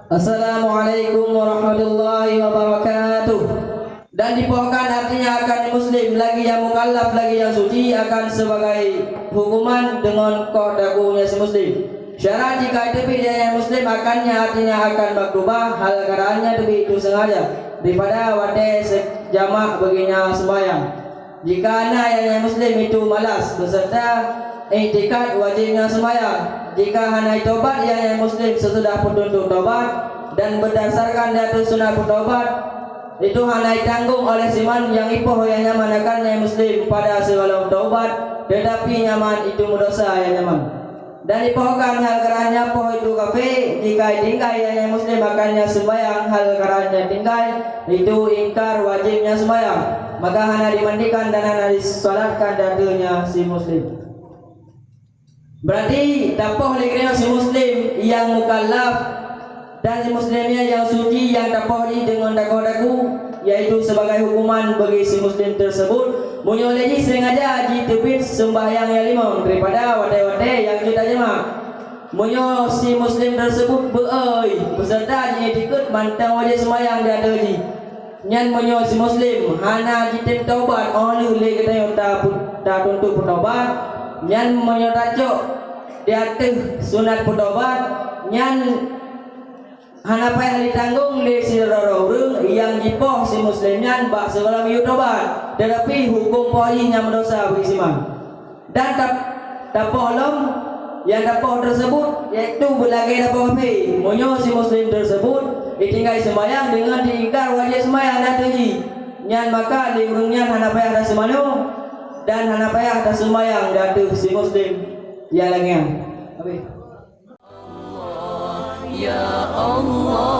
Assalamualaikum warahmatullahi wabarakatuh. Dan dipohkan artinya akan muslim lagi yang mukallaf lagi yang suci akan sebagai hukuman dengan kodakunya si muslim. Syarat jika itu dia yang muslim akannya artinya akan makrubah hal karaannya lebih itu sengaja daripada wate sejamak baginya sembahyang. Jika anak yang muslim itu malas beserta iktikad wajibnya sembahyang. Jika hanai tobat yang muslim sesudah petunjuk tobat dan berdasarkan datu sunnah bertobat itu hanai tanggung oleh siman yang ipoh yang nyaman akan yang muslim pada sebelum taubat tetapi nyaman itu mendosa yang nyaman. Dan dipohkan hal kerannya poh itu kafe jika tinggal yang muslim akannya sembahyang hal kerannya tinggal itu ingkar wajibnya sembahyang maka hana dimandikan dan hana disolatkan datunya si muslim. Berarti dapoh likrina si muslim yang mukallaf dan si muslimnya yang suci yang dapoh di dengan daku-daku yaitu sebagai hukuman bagi si muslim tersebut munyoleji sengaja jitupit sembahyang yang lima daripada wate-wate yang kita jemaah munyo si muslim tersebut beoi beserta ikut mantang wajib sembahyang dia ada ji nyan munyo si muslim hana jitip taubat oleh kita yang tak tuntut bertobat nyan munyo tajuk dia teh sunat bertobat nyan hana payah ditanggung di sirara urang yang jipoh si muslimnya bak sebelum ieu tobat tetapi hukum pohinya mendosa bagi siman dan dapoh lom yang dapoh tersebut yaitu belagai dapoh api munyo si muslim tersebut ditinggal sembahyang dengan diingkar wajib sembahyang dan tuji nyan maka di urangnya hana payah ada semanu dan hana payah ada sembahyang datu si muslim ya langian api. Ya Allah